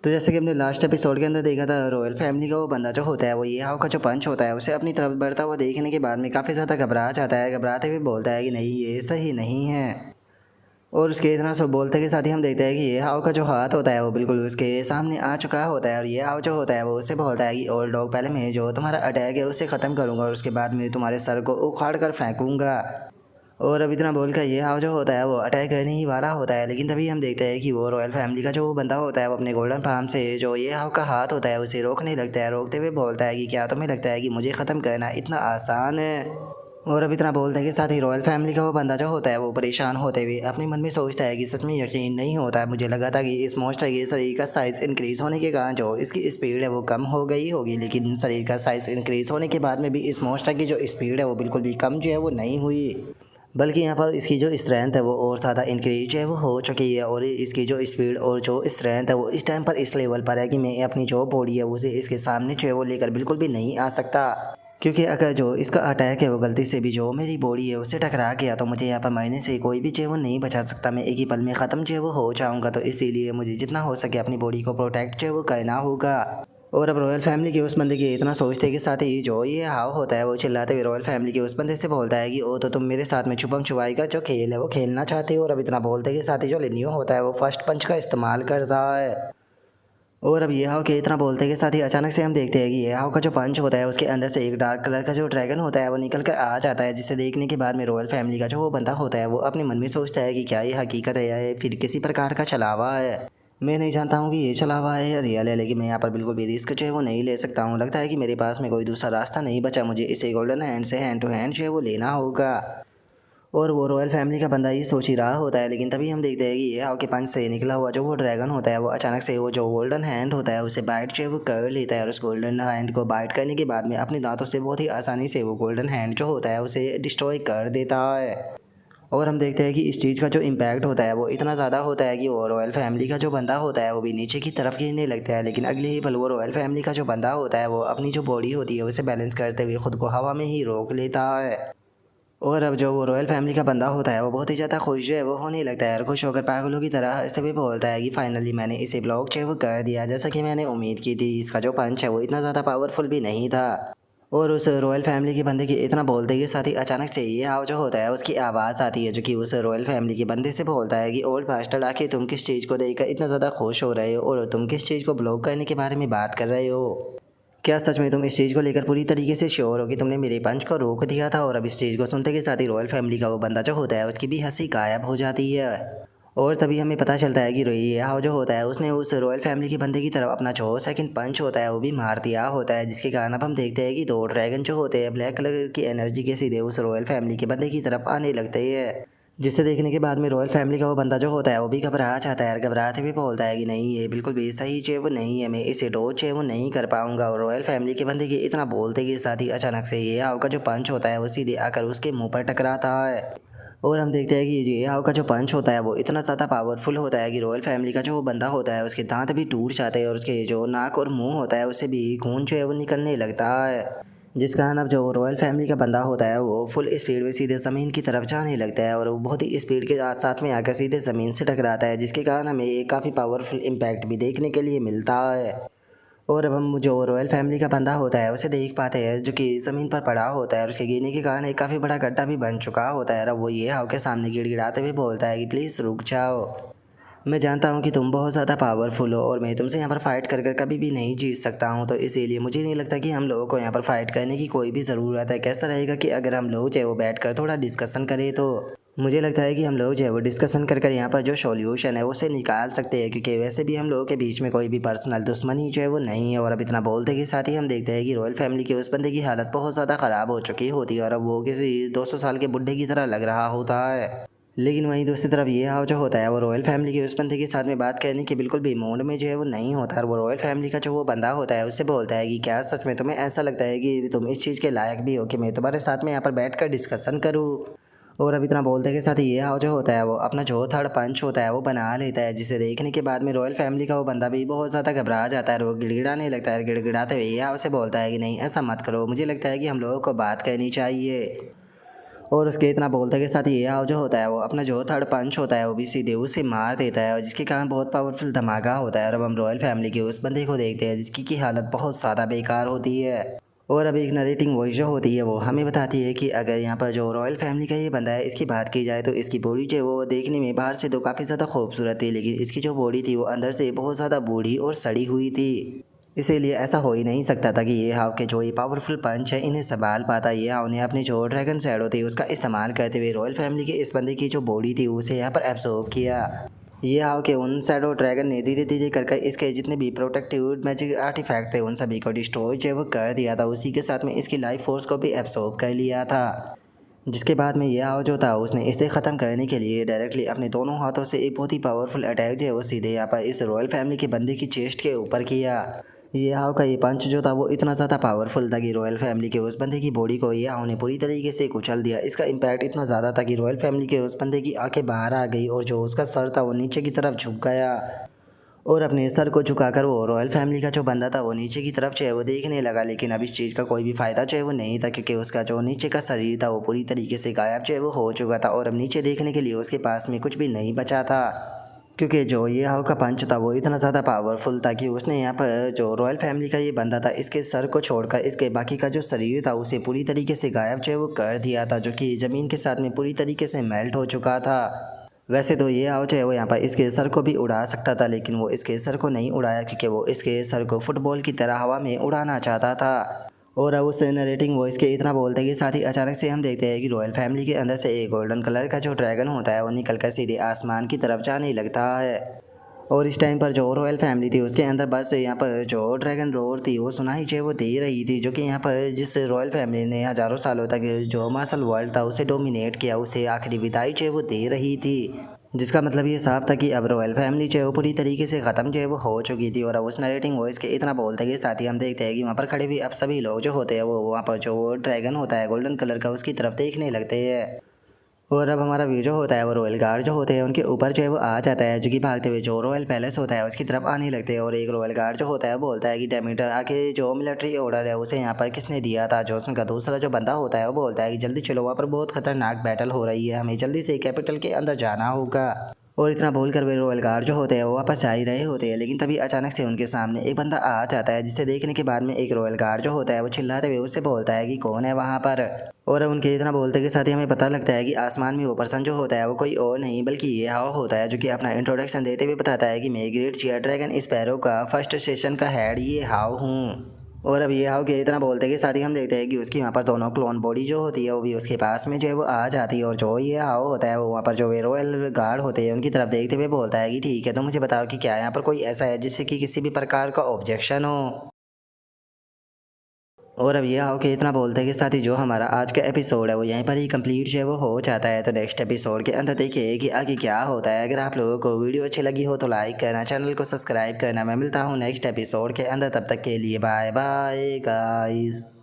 तो जैसे कि हमने लास्ट एपिसोड के अंदर देखा था, रॉयल फैमिली का वो बंदा जो होता है वो ये हाउ का जो पंच होता है उसे अपनी तरफ बढ़ता हुआ देखने के बाद में काफ़ी ज़्यादा घबरा जाता है। घबराते हुए बोलता है कि नहीं, ये सही नहीं है। और उसके इतना सब बोलते के साथ ही हम देखते हैं कि ये हाउ का जो हाथ होता है वो बिल्कुल उसके सामने आ चुका होता है। और ये हाउ जो होता है वो उससे बोलता है कि ओल्ड डॉग, पहले मैं जो तुम्हारा अटैक है उसे ख़त्म करूँगा और उसके बाद मैं तुम्हारे सर को उखाड़ कर फेंकूँगा। और अब इतना बोलकर ये हाव जो होता है वो अटैक करने ही वाला होता है, लेकिन तभी हम देखते हैं कि वो रॉयल फैमिली का जो वो बंदा होता है वो अपने गोल्डन पाम से जो ये हाव का हाथ होता है उसे रोकने लगता है। रोकते हुए बोलता है कि क्या तुम्हें लगता है कि मुझे ख़त्म करना इतना आसान है। और अब इतना बोलते के साथ ही रॉयल फैमिली का वो बंदा जो होता है वो परेशान होते हुए अपने मन में सोचता है कि सच में यकीन नहीं होता है, मुझे लगा था कि इस मॉन्स्टर के शरीर का साइज़ इंक्रीज़ होने के कारण जो इसकी स्पीड है वो कम हो गई होगी, लेकिन शरीर का साइज़ इंक्रीज़ होने के बाद में भी इस मॉन्स्टर की जो स्पीड है वो बिल्कुल भी कम जो है वो नहीं हुई, बल्कि यहाँ पर इसकी जो स्ट्रेंथ है वो और ज़्यादा इंक्रीज है वो हो चुकी है। और इसकी जो स्पीड और जो स्ट्रेंथ है वो इस टाइम पर इस लेवल पर है कि मैं अपनी जो बॉडी है उसे इसके सामने जो है वो लेकर बिल्कुल भी नहीं आ सकता। क्योंकि अगर जो इसका अटैक है वो गलती से भी जो मेरी बॉडी है उससे टकरा गया तो मुझे यहाँ पर मरने से कोई भी जो है वो नहीं बचा सकता, मैं एक ही पल में ख़त्म जो है वो हो जाऊँगा। तो इसीलिए मुझे जितना हो सके अपनी बॉडी को प्रोटेक्ट जो है वो करना होगा। और अब रॉयल फैमिली के उस बंदे की इतना सोचते के साथ ही जो ये हाव होता है वो चिल्लाते हुए रॉयल फैमिली के उस बंदे से बोलता है कि ओ तो तुम मेरे साथ में छुपम छुपाई का जो खेल है वो खेलना चाहते हो। और अब इतना बोलते के साथ ही जो लिनियो होता है वो फर्स्ट पंच का इस्तेमाल करता है। और अब ये हाव के इतना बोलते के साथ ही अचानक से हम देखते हैं कि ये हाव का जो पंच होता है उसके अंदर से एक डार्क कलर का जो ड्रैगन होता है वो निकल कर आ जाता है, जिसे देखने के बाद में रॉयल फैमिली का जो वो बंदा होता है वो अपने मन में सोचता है कि क्या ये हकीकत है या ये फिर किसी प्रकार का छलावा है। मैं नहीं जानता हूँ कि ये छलावा है या रियल है, लेकिन मैं यहाँ पर बिल्कुल भी रिस्क जो है वो नहीं ले सकता हूँ। लगता है कि मेरे पास में कोई दूसरा रास्ता नहीं बचा, मुझे इसे गोल्डन हैंड से हैंड टू हैंड जो है वो लेना होगा। और वो रॉयल फैमिली का बंदा ये सोच ही रहा होता है, लेकिन तभी हम देखते हैं कि ये हाव के पंच से निकला हुआ जो वो ड्रैगन होता है वो अचानक से वो जो गोल्डन हैंड होता है उसे बाइट जो है वो कर लेता है। और उस गोल्डन हैंड को बाइट करने के बाद में अपने दांतों से बहुत ही आसानी से वो गोल्डन हैंड जो होता है उसे डिस्ट्रॉय कर देता है। और हम देखते हैं कि इस चीज़ का जो इम्पैक्ट होता है वो इतना ज़्यादा होता है कि वो रॉयल फैमिली का जो बंदा होता है वो भी नीचे की तरफ गिरने लगता है, लेकिन अगले ही पल वो रॉयल फैमिली का जो बंदा होता है वो अपनी जो बॉडी होती है उसे बैलेंस करते हुए खुद को हवा में ही रोक लेता है। और अब जो वो रॉयल फैमिली का बंदा होता है वो बहुत ही ज़्यादा खुश जो है वो होने लगता है और खुश होकर पागलों की तरह हंसते हुए बोलता है कि फाइनली मैंने इसे ब्लॉक जो है वो कर दिया, जैसा कि मैंने उम्मीद की थी। इसका जो पंच है वो इतना ज़्यादा पावरफुल भी नहीं था। और उस रॉयल फैमिली के बंदे के इतना बोलते के साथ ही अचानक से ये हाव जो होता है उसकी आवाज़ आती है, जो कि उस रॉयल फैमिली के बंदे से बोलता है कि ओल्ड बास्टर्ड, आखिर तुम किस चीज़ को देखकर इतना ज़्यादा खुश हो रहे हो और तुम किस चीज़ को ब्लॉक करने के बारे में बात कर रहे हो? क्या सच में तुम इस चीज़ को लेकर पूरी तरीके से श्योर हो कि तुमने मेरे पंच को रोक दिया था? और अब इस चीज़ को सुनते के साथ ही रॉयल फैमिली का वो बंदा जो होता है उसकी भी हंसी गायब हो जाती है। और तभी हमें पता चलता है कि ये हाव जो होता है उसने उस रॉयल फैमिली के बंदे की तरफ अपना जो सेकंड पंच होता है वो भी मार दिया होता है, जिसके कारण अब हम देखते हैं कि दो ड्रैगन जो होते हैं ब्लैक कलर की एनर्जी के सीधे उस रॉयल फैमिली के बंदे की तरफ आने लगते हैं, जिसे देखने के बाद में रॉयल फैमिली का वो बंदा जो होता है वो भी घबरा जाता है और घबराते हुए बोलता है कि नहीं, ये बिल्कुल भी सही जो है वो नहीं है, मैं इसे डॉज जो है वो नहीं कर पाऊंगा। और रॉयल फैमिली के बंदे के इतना बोलते के साथ ही अचानक से ये हाव का जो पंच होता है वो सीधे आकर उसके मुंह पर टकराता है। और हम देखते हैं कि ये हाव का जो पंच होता है वो इतना ज़्यादा पावरफुल होता है कि रॉयल फैमिली का जो वो बंदा होता है उसके दांत भी टूट जाते हैं और उसके जो नाक और मुंह होता है उससे भी खून जो है वो निकलने लगता है, जिस कारण अब जो रॉयल फैमिली का बंदा होता है वो फुल स्पीड में सीधे ज़मीन की तरफ जाने लगता है और वो बहुत ही स्पीड के साथ साथ में आकर सीधे ज़मीन से टकराता है, जिसके कारण हमें एक काफ़ी पावरफुल इम्पैक्ट भी देखने के लिए मिलता है। और अब हम जो रॉयल फैमिली का बंदा होता है उसे देख पाते हैं जो कि ज़मीन पर पड़ा होता है और उसके गिरने के कारण एक काफ़ी बड़ा गड्ढा भी बन चुका होता है। अब वो ये हाव के सामने गिड़गिड़ाते हुए बोलता है कि प्लीज़ रुक जाओ, मैं जानता हूँ कि तुम बहुत ज़्यादा पावरफुल हो और मैं तुमसे यहाँ पर फाइट कर कर कभी भी नहीं जीत सकता हूँ, तो इसीलिए मुझे नहीं लगता कि हम लोगों को यहाँ पर फाइट करने की कोई भी ज़रूरत है। कैसा रहेगा कि अगर हम लोग जो है वो बैठ कर थोड़ा डिस्कशन करें? तो मुझे लगता है कि हम लोग जो है वो डिस्कशन कर कर यहाँ पर जो सॉल्यूशन है उसे निकाल सकते हैं, क्योंकि वैसे भी हम लोगों के बीच में कोई भी पर्सनल दुश्मनी जो है वो नहीं है। और अब इतना बोलते के साथ ही हम देखते हैं कि रॉयल फैमिली के उस बंदे की हालत बहुत ज़्यादा ख़राब हो चुकी होती है और अब वो किसी 200 साल के बुढ़े की तरह लग रहा होता है। लेकिन वहीं दूसरी तरफ ये हाव जो होता है वो रॉयल फैमिली के उस बंदे के साथ में बात करने के बिल्कुल भी मूड में जो है वो नहीं होता और वो रॉयल फैमिली का जो वो बंदा होता है उससे बोलता है कि क्या सच में तुम्हें ऐसा लगता है कि तुम इस चीज़ के लायक भी हो कि मैं तुम्हारे साथ में यहाँ पर बैठ कर डिस्कशन करूँ? और अब इतना बोलते के साथ ही ये हाव जो होता है वो अपना जो थर्ड पंच होता है वो बना लेता है, जिसे देखने के बाद में रॉयल फैमिली का वो बंदा भी बहुत ज़्यादा घबरा जाता है और वो गिड़गिड़ाने लगता है। गिड़गिड़ाते हुए ये हाव से बोलता है कि नहीं, ऐसा मत करो, मुझे लगता है कि हम लोगों को बात करनी चाहिए। और उसके इतना बोलते के साथ ये हाव जो होता है वो अपना जो थर्ड पंच होता है वो भी सीधे उसे मार देता है, और जिसके कारण बहुत पावरफुल धमाका होता है। और अब हम रॉयल फैमिली के उस बंदे को देखते हैं जिसकी की हालत बहुत ज़्यादा बेकार होती है। और अब एक नरेटिंग वॉइस जो होती है वो हमें बताती है कि अगर यहाँ पर जो रॉयल फैमिली का ये बंदा है इसकी बात की जाए तो इसकी बॉडी जो है वो देखने में बाहर से तो काफ़ी ज़्यादा खूबसूरत थी, लेकिन इसकी जो बॉडी थी वो अंदर से बहुत ज़्यादा बूढ़ी और सड़ी हुई थी। इसीलिए ऐसा हो ही नहीं सकता था कि ये हाव के जो ये पावरफुल पंच है इन्हें संभाल पाता। ये हाव ने अपनी जो ड्रैगन शैडो थी उसका इस्तेमाल करते हुए रॉयल फैमिली के इस बंदे की जो बॉडी थी उसे यहाँ पर एब्जॉर्ब किया। ये हाव के उन शैडो ड्रैगन ने धीरे धीरे करके इसके जितने भी प्रोटेक्टिव मैजिक आर्टिफैक्ट थे उन सभी को डिस्ट्रॉय जो है वो कर दिया था। उसी के साथ में इसकी लाइफ फोर्स को भी एब्जॉर्ब कर लिया था। जिसके बाद में ये हाव जो था उसने इसे ख़त्म करने के लिए डायरेक्टली अपने दोनों हाथों से एक बहुत ही पावरफुल अटैक जो है वो सीधे यहाँ पर इस रॉयल फैमिली के बंदे की चेस्ट के ऊपर किया। ये हाव का ये पंच जो था वो इतना ज़्यादा पावरफुल था कि रॉयल फैमिली के उस बंदे की बॉडी को ये हाव ने पूरी तरीके से कुचल दिया। इसका इम्पैक्ट इतना ज़्यादा था कि रॉयल फैमिली के उस बंदे की आंखें बाहर आ गई और जो उसका सर था वो नीचे की तरफ झुक गया। और अपने सर को झुकाकर वो रॉयल फैमिली का जो बंदा था वो नीचे की तरफ जो है वो देखने लगा, लेकिन अब इस चीज़ का कोई भी फ़ायदा जो है वो नहीं था, क्योंकि उसका जो नीचे का शरीर था वो पूरी तरीके से गायब जो है वो हो चुका था। और अब नीचे देखने के लिए उसके पास में कुछ भी नहीं बचा था, क्योंकि जो ये हाव का पंच था वो इतना ज़्यादा पावरफुल था कि उसने यहाँ पर जो रॉयल फैमिली का ये बंदा था इसके सर को छोड़कर इसके बाकी का जो शरीर था उसे पूरी तरीके से गायब जो है वो कर दिया था, जो कि ज़मीन के साथ में पूरी तरीके से मेल्ट हो चुका था। वैसे तो ये हाव जो है वो यहाँ पर इसके सर को भी उड़ा सकता था, लेकिन वो इसके सर को नहीं उड़ाया क्योंकि वो इसके सर को फुटबॉल की तरह हवा में उड़ाना चाहता था। और अब उस नरेटिंग वॉइस के इतना बोलते के साथ ही अचानक से हम देखते हैं कि रॉयल फैमिली के अंदर से एक गोल्डन कलर का जो ड्रैगन होता है वो निकल कर सीधे आसमान की तरफ जाने लगता है। और इस टाइम पर जो रॉयल फैमिली थी उसके अंदर बस यहाँ पर जो ड्रैगन रोर थी वो सुनाई जो वो दे रही थी, जो कि यहाँ पर जिस रॉयल फैमिली ने हज़ारों सालों तक जो मार्शल वर्ल्ड था उसे डोमिनेट किया उसे आखिरी विदाई जो वो दे रही थी। जिसका मतलब ये साफ था कि अब रॉयल फैमिली जो है वो पूरी तरीके से ख़त्म जो है वो हो चुकी थी। और अब उस नरेटिंग वॉइस के इतना बोलते के साथ ही हम देखते हैं कि वहाँ पर खड़े हुए अब सभी लोग जो होते हैं वो वहाँ पर जो ड्रैगन होता है गोल्डन कलर का उसकी तरफ देखने लगते हैं। और अब हमारा व्यू जो होता है वो रॉयल गार्ड जो होते हैं उनके ऊपर जो है वो आ जाता है, जो कि भागते हुए जो रॉयल पैलेस होता है उसकी तरफ आने लगते हैं। और एक रॉयल गार्ड जो होता है बोलता है कि डेमीटर आखिर जो मिलिट्री ऑर्डर है उसे यहाँ पर किसने दिया था। जो उनका दूसरा जो बंदा होता है वो बोलता है कि जल्दी चलो, वहाँ पर बहुत खतरनाक बैटल हो रही है, हमें जल्दी से कैपिटल के अंदर जाना होगा। और इतना बोलकर वे रॉयल गार्ड जो होते हैं वो वापस जा ही रहे होते हैं, लेकिन तभी अचानक से उनके सामने एक बंदा आ जाता है, जिसे देखने के बाद में एक रॉयल गार्ड जो होता है वो चिल्लाते हुए उससे बोलता है कि कौन है वहाँ पर। और उनके इतना बोलते के साथ ही हमें पता लगता है कि आसमान में वो पर्सन जो होता है वो कोई और नहीं बल्कि ये हाव होता है, जो कि अपना इंट्रोडक्शन देते हुए बताता है कि मैं ग्रेट चियर ड्रैगन स्पैरो का फर्स्ट सेशन का हेड ये हाव हूँ। और अब ये हाव के इतना बोलते के साथ ही हम देखते हैं कि उसकी वहाँ पर दोनों क्लोन बॉडी जो होती है वो भी उसके पास में जो है वो आ जाती है। और जो ये हाव होता है वो वहाँ पर जो वे रॉयल गार्ड होते हैं उनकी तरफ देखते हुए बोलता है कि ठीक है, तो मुझे बताओ कि क्या यहाँ पर कोई ऐसा है जिससे कि किसी भी प्रकार का ऑब्जेक्शन हो। और अब ये हाव के इतना बोलते के साथ ही जो हमारा आज का एपिसोड है वो यहीं पर ही कंप्लीट जो है वो हो जाता है। तो नेक्स्ट एपिसोड के अंदर देखिए कि आगे क्या होता है। अगर आप लोगों को वीडियो अच्छी लगी हो तो लाइक करना, चैनल को सब्सक्राइब करना। मैं मिलता हूँ नेक्स्ट एपिसोड के अंदर, तब तक के लिए बाय बाय गाइस।